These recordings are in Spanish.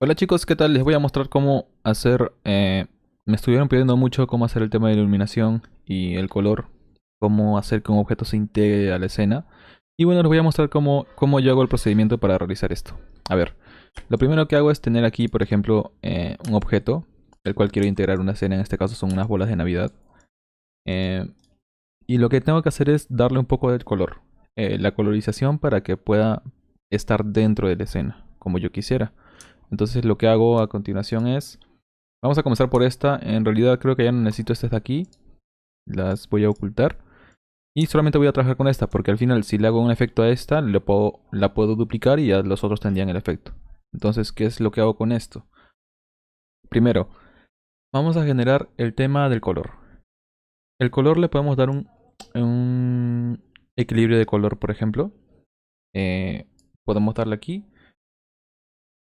Hola chicos, ¿qué tal? Les voy a mostrar cómo hacer... me estuvieron pidiendo mucho cómo hacer el tema de la iluminación y el color, cómo hacer que un objeto se integre a la escena. Y bueno, les voy a mostrar cómo yo hago el procedimiento para realizar esto. A ver, lo primero que hago es tener aquí, por ejemplo, un objeto, el cual quiero integrar una escena, en este caso son unas bolas de Navidad. Eh, y lo que tengo que hacer es darle un poco de color, la colorización para que pueda estar dentro de la escena, como yo quisiera. Entonces lo que hago a continuación es... Vamos a comenzar por esta. En realidad creo que ya no necesito estas de aquí. Las voy a ocultar. Y solamente voy a trabajar con esta. Porque al final si le hago un efecto a esta, la puedo duplicar y ya los otros tendrían el efecto. Entonces, ¿qué es lo que hago con esto? Primero, vamos a generar el tema del color. El color le podemos dar un equilibrio de color, por ejemplo. Eh, Podemos darle aquí.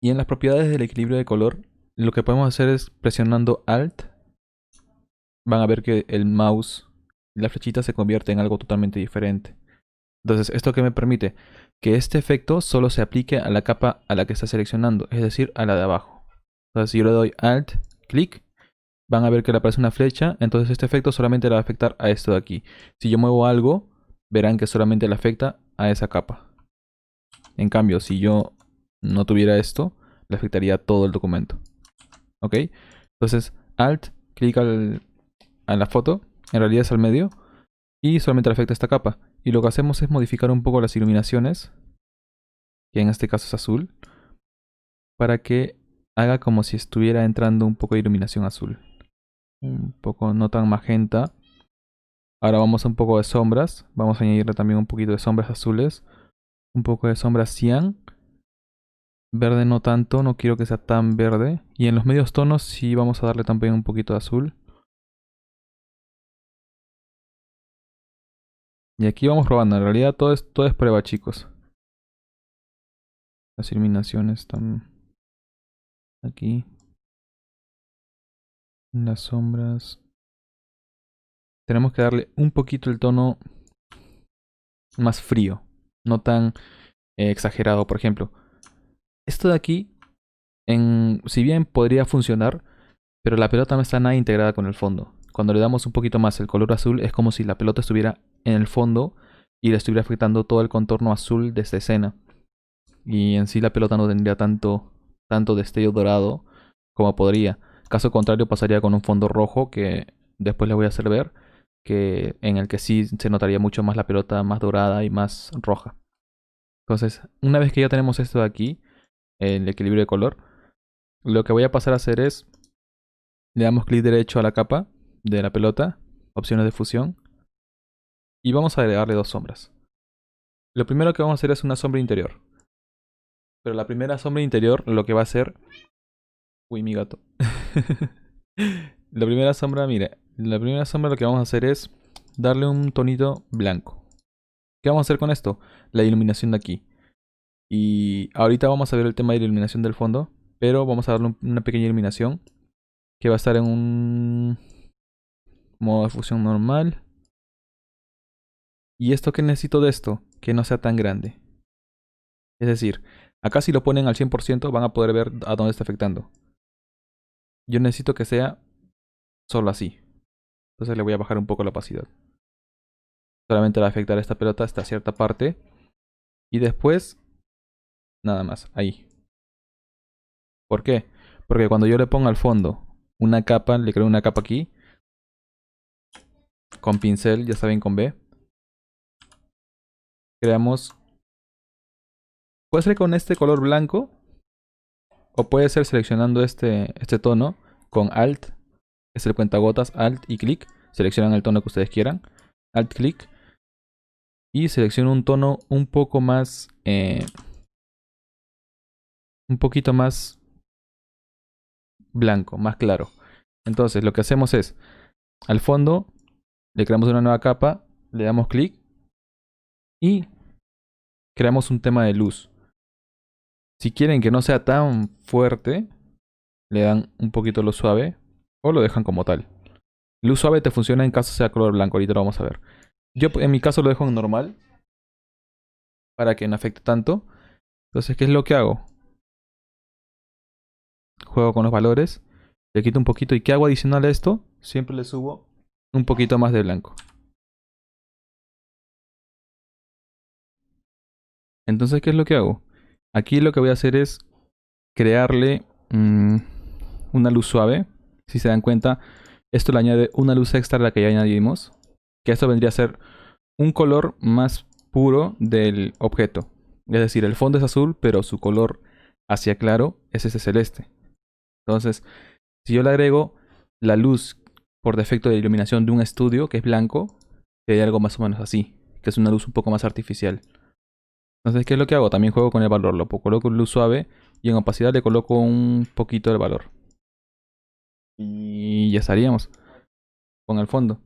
Y en las propiedades del equilibrio de color, lo que podemos hacer es presionando Alt. Van a ver que el mouse y la flechita se convierte en algo totalmente diferente. Entonces, ¿esto qué me permite? Que este efecto solo se aplique a la capa a la que está seleccionando, es decir, a la de abajo. Entonces, si yo le doy Alt, clic, van a ver que le aparece una flecha, entonces este efecto solamente le va a afectar a esto de aquí. Si yo muevo algo, verán que solamente le afecta a esa capa. En cambio, si yo no tuviera esto, le afectaría a todo el documento. ¿Ok? Entonces, Alt, clic a la foto, en realidad es al medio, y solamente le afecta esta capa. Y lo que hacemos es modificar un poco las iluminaciones, que en este caso es azul, para que haga como si estuviera entrando un poco de iluminación azul. Un poco no tan magenta. Ahora vamos a un poco de sombras. Vamos a añadirle también un poquito de sombras azules. Un poco de sombras cian. Verde no tanto, no quiero que sea tan verde. Y en los medios tonos sí vamos a darle también un poquito de azul. Y aquí vamos probando. En realidad todo es prueba, chicos. Las iluminaciones están aquí. Las sombras. Tenemos que darle un poquito el tono más frío. No tan exagerado, por ejemplo. Esto de aquí, si bien podría funcionar, pero la pelota no está nada integrada con el fondo. Cuando le damos un poquito más el color azul, es como si la pelota estuviera en el fondo y le estuviera afectando todo el contorno azul de esta escena. Y en sí la pelota no tendría tanto destello dorado como podría. Caso contrario pasaría con un fondo rojo que después les voy a hacer ver, que en el que sí se notaría mucho más la pelota más dorada y más roja. Entonces, una vez que ya tenemos esto de aquí, el equilibrio de color, lo que voy a pasar a hacer es, le damos clic derecho a la capa de la pelota, opciones de fusión, y vamos a agregarle dos sombras. Lo primero que vamos a hacer es una sombra interior. Pero la primera sombra interior lo que va a hacer... Uy, mi gato. La primera sombra, mire, la primera sombra lo que vamos a hacer es darle un tonito blanco. ¿Qué vamos a hacer con esto? La iluminación de aquí. Y ahorita vamos a ver el tema de la iluminación del fondo, pero vamos a darle una pequeña iluminación que va a estar en un modo de fusión normal. ¿Y esto qué necesito de esto? Que no sea tan grande. Es decir, acá si lo ponen al 100% van a poder ver a dónde está afectando. Yo necesito que sea solo así. Entonces le voy a bajar un poco la opacidad. Solamente va a afectar esta pelota hasta cierta parte. Y después, nada más, ahí. ¿Por qué? Porque cuando yo le pongo al fondo una capa, le creo una capa aquí, con pincel, ya saben, con B. Creamos... Puede ser con este color blanco, o puede ser seleccionando este tono con Alt, es el cuentagotas, Alt y clic. Seleccionan el tono que ustedes quieran. Alt, clic. Y selecciono un tono un poco más... un poquito más blanco, más claro. Entonces lo que hacemos es, al fondo, le creamos una nueva capa, le damos clic y creamos un tema de luz. Si quieren que no sea tan fuerte, le dan un poquito lo suave o lo dejan como tal. Luz suave te funciona en caso sea color blanco, ahorita lo vamos a ver. Yo en mi caso lo dejo en normal para que no afecte tanto. Entonces, ¿qué es lo que hago? juego con los valores, le quito un poquito. ¿Y qué hago adicional a esto? Siempre le subo un poquito más de blanco. Entonces, ¿qué es lo que hago? Aquí lo que voy a hacer es crearle una luz suave. Si se dan cuenta, esto le añade una luz extra a la que ya añadimos. Que esto vendría a ser un color más puro del objeto. Es decir, el fondo es azul, pero su color hacia claro es ese celeste. Entonces, si yo le agrego la luz por defecto de iluminación de un estudio, que es blanco, sería algo más o menos así, que es una luz un poco más artificial. Entonces, ¿qué es lo que hago? También juego con el valor. Lo coloco en luz suave y en opacidad le coloco un poquito del valor. Y ya estaríamos con el fondo.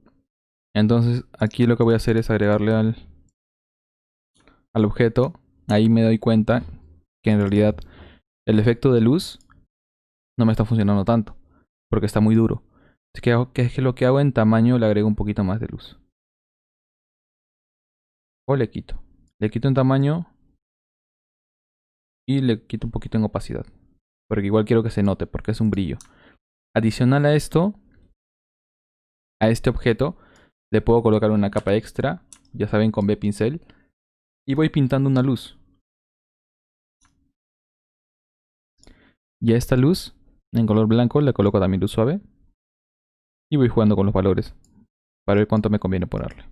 Entonces, aquí lo que voy a hacer es agregarle al objeto. Ahí me doy cuenta que en realidad el efecto de luz no me está funcionando tanto, porque está muy duro. Así que ¿qué es lo que hago? En tamaño le agrego un poquito más de luz. O le quito. Le quito en tamaño y le quito un poquito en opacidad. Porque igual quiero que se note, porque es un brillo. Adicional a esto, a este objeto, le puedo colocar una capa extra, ya saben, con B pincel. Y voy pintando una luz. Y a esta luz, en color blanco, le coloco también luz suave. Y voy jugando con los valores, para ver cuánto me conviene ponerle.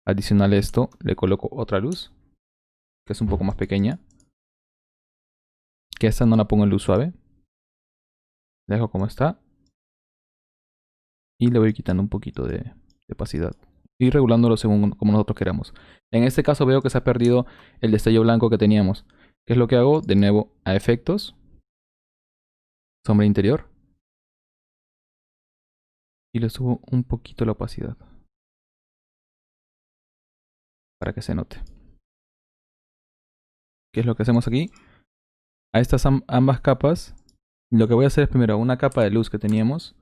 Adicional a esto, le coloco otra luz, que es un poco más pequeña. Que esta no la pongo en luz suave. La dejo como está. Y le voy quitando un poquito de opacidad. Y regulándolo según como nosotros queramos. En este caso veo que se ha perdido el destello blanco que teníamos. ¿Qué es lo que hago? De nuevo a efectos. Sombra interior. Y le subo un poquito la opacidad. Para que se note. ¿Qué es lo que hacemos aquí? A estas ambas capas, lo que voy a hacer es primero una capa de luz que teníamos.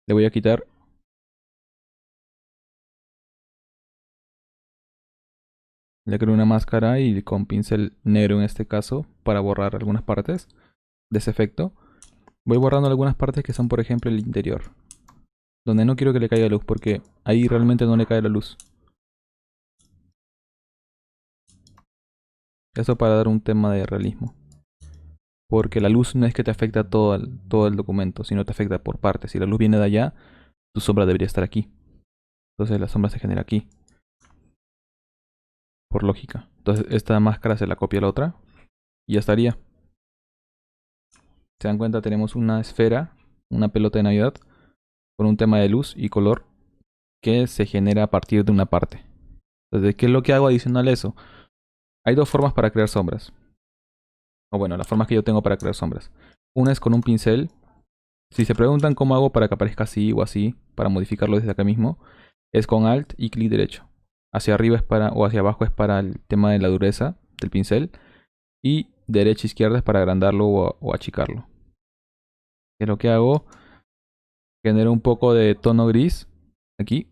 Le voy a quitar. Le creo una máscara y con pincel negro en este caso para borrar algunas partes de ese efecto. Voy borrando algunas partes que son por ejemplo el interior. Donde no quiero que le caiga luz porque ahí realmente no le cae la luz. Eso para dar un tema de realismo. Porque la luz no es que te afecta todo el documento, sino te afecta por partes. Si la luz viene de allá, tu sombra debería estar aquí. Entonces la sombra se genera aquí. Por lógica. Entonces esta máscara se la copia a la otra. Y ya estaría. Se dan cuenta, tenemos una esfera, una pelota de Navidad, con un tema de luz y color que se genera a partir de una parte. Entonces, ¿qué es lo que hago adicional a eso? Hay dos formas para crear sombras. O bueno, las formas que yo tengo para crear sombras. Una es con un pincel. Si se preguntan cómo hago para que aparezca así o así, para modificarlo desde acá mismo, es con Alt y clic derecho. Hacia arriba es para, o hacia abajo es para el tema de la dureza del pincel. Y derecha e izquierda es para agrandarlo o achicarlo. ¿Qué es lo que hago? Genero un poco de tono gris aquí.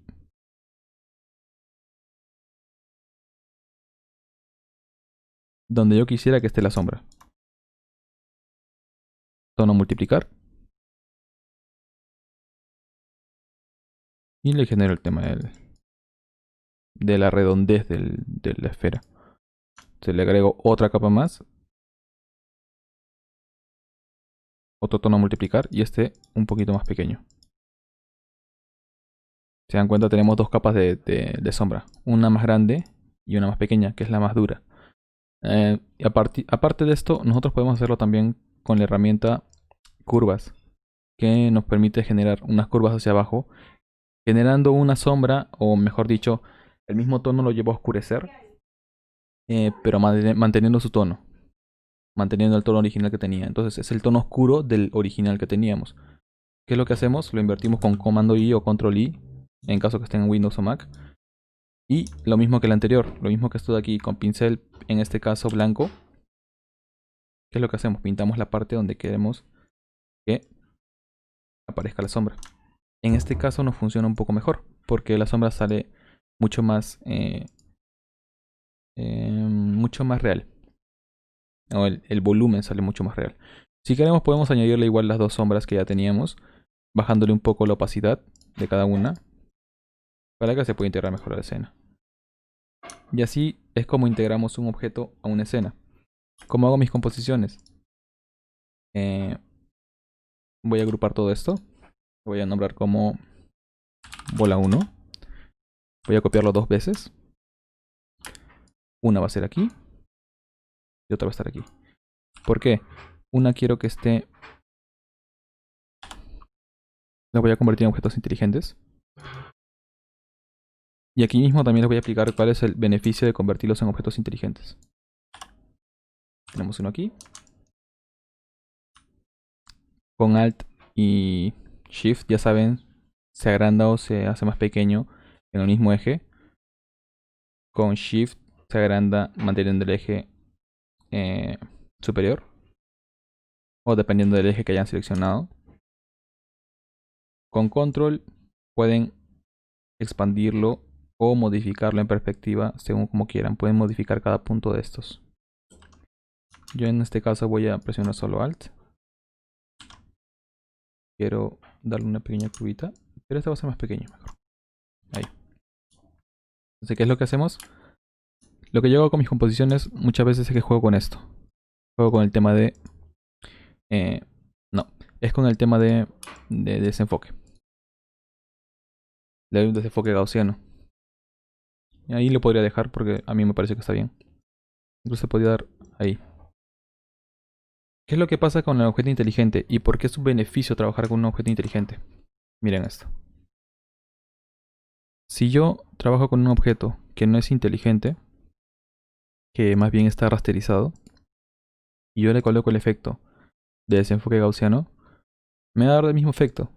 Donde yo quisiera que esté la sombra. Tono multiplicar. Y le genero el tema de la redondez de la esfera. Se le agrego otra capa más. Otro tono multiplicar. Y este un poquito más pequeño. Se dan cuenta, tenemos dos capas de sombra. Una más grande y una más pequeña, que es la más dura. Y aparte de esto, nosotros podemos hacerlo también con la herramienta curvas. Que nos permite generar unas curvas hacia abajo. Generando una sombra, o mejor dicho, el mismo tono lo llevo a oscurecer. Pero manteniendo su tono. Manteniendo el tono original que tenía. Entonces es el tono oscuro del original que teníamos. ¿Qué es lo que hacemos? Lo invertimos con Comando I o Control I. En caso que estén en Windows o Mac. Y lo mismo que el anterior. Lo mismo que esto de aquí con pincel, en este caso blanco. ¿Qué es lo que hacemos? Pintamos la parte donde queremos que aparezca la sombra. En este caso nos funciona un poco mejor. Porque la sombra sale mucho más real. O el volumen sale mucho más real. Si queremos podemos añadirle igual las dos sombras que ya teníamos, bajándole un poco la opacidad de cada una, para que se pueda integrar mejor a la escena. Y así es como integramos un objeto a una escena. ¿Cómo hago mis composiciones? Voy a agrupar todo esto. Voy a nombrar como bola 1. Voy a copiarlo 2 veces. Una va a ser aquí y otra va a estar aquí. ¿Por qué? Una quiero que esté... La voy a convertir en objetos inteligentes. Y aquí mismo también les voy a explicar cuál es el beneficio de convertirlos en objetos inteligentes. Tenemos uno aquí. Con Alt y Shift, ya saben, se agranda o se hace más pequeño en el mismo eje. Con Shift se agranda manteniendo el eje superior. O dependiendo del eje que hayan seleccionado. Con Control pueden expandirlo o modificarlo en perspectiva según como quieran. Pueden modificar cada punto de estos. Yo en este caso voy a presionar solo Alt. Quiero darle una pequeña curvita, pero este va a ser más pequeño mejor. Ahí. Entonces, ¿qué es lo que hacemos? Lo que yo hago con mis composiciones muchas veces es que juego con esto. Juego con el tema de... no, es con el tema de desenfoque. Le doy un desenfoque gaussiano. Y ahí lo podría dejar porque a mí me parece que está bien. Incluso podría dar ahí. ¿Qué es lo que pasa con el objeto inteligente? ¿Y por qué es un beneficio trabajar con un objeto inteligente? Miren esto. Si yo trabajo con un objeto que no es inteligente, que más bien está rasterizado, y yo le coloco el efecto de desenfoque gaussiano, me va a dar el mismo efecto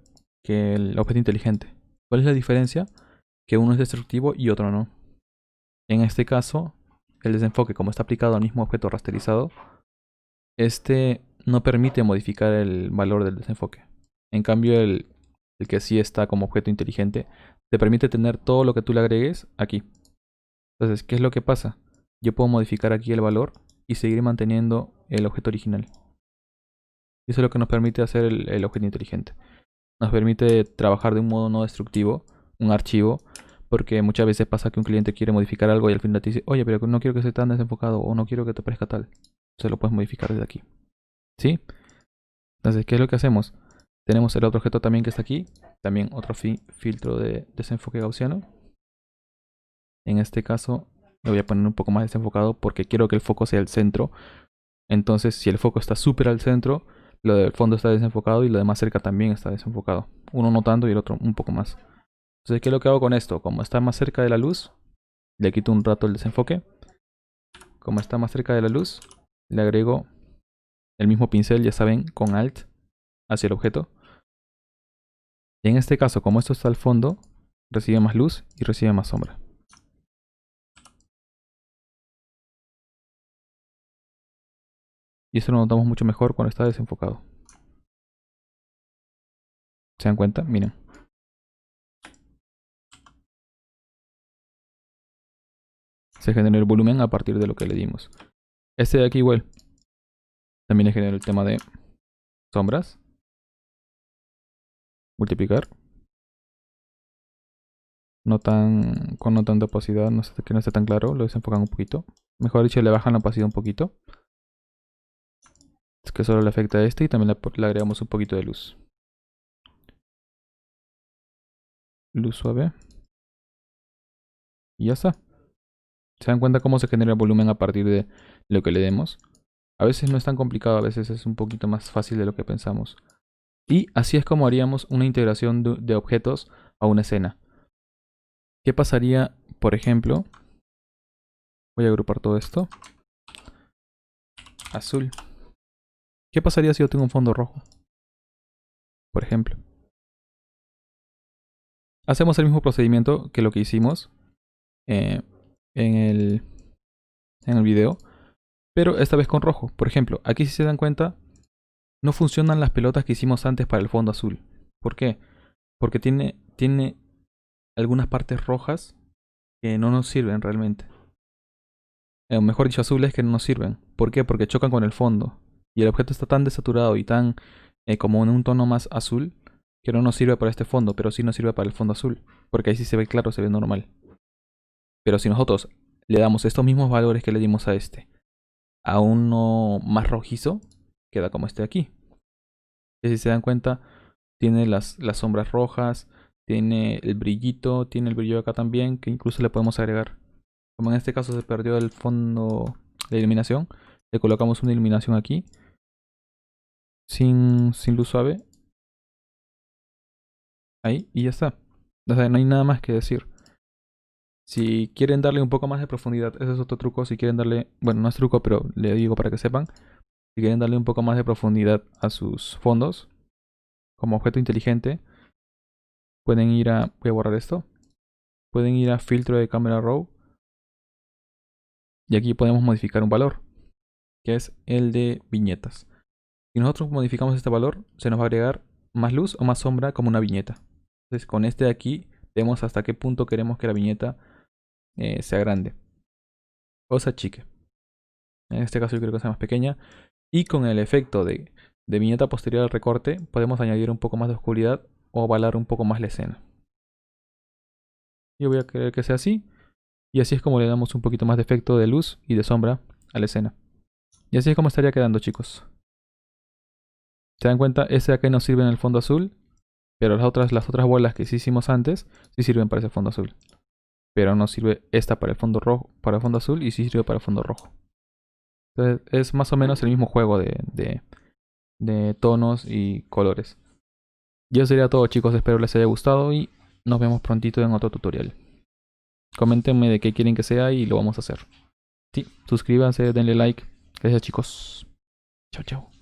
que el objeto inteligente. ¿Cuál es la diferencia? Que uno es destructivo y otro no. En este caso, el desenfoque, como está aplicado al mismo objeto rasterizado, este no permite modificar el valor del desenfoque. En cambio, el que sí está como objeto inteligente, te permite tener todo lo que tú le agregues aquí. Entonces, ¿qué es lo que pasa? Yo puedo modificar aquí el valor y seguir manteniendo el objeto original. Y eso es lo que nos permite hacer el objeto inteligente. Nos permite trabajar de un modo no destructivo, un archivo, porque muchas veces pasa que un cliente quiere modificar algo y al final te dice, oye, pero no quiero que esté tan desenfocado o no quiero que te parezca tal. Entonces lo puedes modificar desde aquí. ¿Sí? Entonces, ¿qué es lo que hacemos? Tenemos el otro objeto también que está aquí. También otro filtro de desenfoque gaussiano. En este caso lo voy a poner un poco más desenfocado porque quiero que el foco sea el centro. Entonces, si el foco está súper al centro, lo del fondo está desenfocado y lo de más cerca también está desenfocado. Uno no tanto y el otro un poco más. Entonces, ¿qué es lo que hago con esto? Como está más cerca de la luz, le quito un rato el desenfoque. Como está más cerca de la luz, le agrego el mismo pincel, ya saben, con Alt hacia el objeto. Y en este caso, como esto está al fondo, recibe más luz y recibe más sombra. Y esto lo notamos mucho mejor cuando está desenfocado. ¿Se dan cuenta? Miren. Se genera el volumen a partir de lo que le dimos. Este de aquí igual. También le genera el tema de sombras. Multiplicar. Con no tanta opacidad, que no esté tan claro. Lo desenfocan un poquito. Mejor dicho, le bajan la opacidad un poquito. Es que solo le afecta a este y también le agregamos un poquito de luz. Luz suave. Y ya está. ¿Se dan cuenta cómo se genera el volumen a partir de lo que le demos? A veces no es tan complicado, a veces es un poquito más fácil de lo que pensamos. Y así es como haríamos una integración de objetos a una escena. ¿Qué pasaría, por ejemplo? Voy a agrupar todo esto. Azul. ¿Qué pasaría si yo tengo un fondo rojo? Por ejemplo. Hacemos el mismo procedimiento que lo que hicimos en el video, pero esta vez con rojo. Por ejemplo, aquí si se dan cuenta, no funcionan las pelotas que hicimos antes para el fondo azul. ¿Por qué? Porque tiene algunas partes rojas que no nos sirven realmente. Mejor dicho, azules que no nos sirven. ¿Por qué? Porque chocan con el fondo. y el objeto está tan desaturado y tan como en un tono más azul, que no nos sirve para este fondo, pero sí nos sirve para el fondo azul, porque ahí sí se ve claro, se ve normal. Pero si nosotros le damos estos mismos valores que le dimos a este, a uno más rojizo, queda como este de aquí. Y si se dan cuenta, tiene las sombras rojas, tiene el brillito, tiene el brillo acá también, que incluso le podemos agregar. Como en este caso se perdió el fondo de iluminación, le colocamos una iluminación aquí, sin luz suave, ahí, y ya está. O sea, no hay nada más que decir. Si quieren darle un poco más de profundidad, ese es otro truco. Si quieren darle, bueno, no es truco, pero le digo para que sepan. Si quieren darle un poco más de profundidad a sus fondos, como objeto inteligente, pueden ir a, voy a borrar esto, pueden ir a filtro de camera raw y aquí podemos modificar un valor, que es el de viñetas. Si nosotros modificamos este valor, se nos va a agregar más luz o más sombra como una viñeta. Entonces con este de aquí vemos hasta qué punto queremos que la viñeta sea grande o sea chique. En este caso yo creo que sea más pequeña. Y con el efecto de viñeta posterior al recorte podemos añadir un poco más de oscuridad o ovalar un poco más la escena. Yo voy a querer que sea así. Y así es como le damos un poquito más de efecto de luz y de sombra a la escena. Y así es como estaría quedando, chicos. ¿Se dan cuenta? Ese de acá nos sirve en el fondo azul. Pero las otras bolas que sí hicimos antes sí sirven para ese fondo azul. Pero no sirve esta para el fondo rojo, para el fondo azul y sí sirve para el fondo rojo. Entonces es más o menos el mismo juego de tonos y colores. Y eso sería todo, chicos, espero les haya gustado y nos vemos prontito en otro tutorial. Coméntenme de qué quieren que sea y lo vamos a hacer. Sí, suscríbanse, denle like. Gracias, chicos. Chao, chao.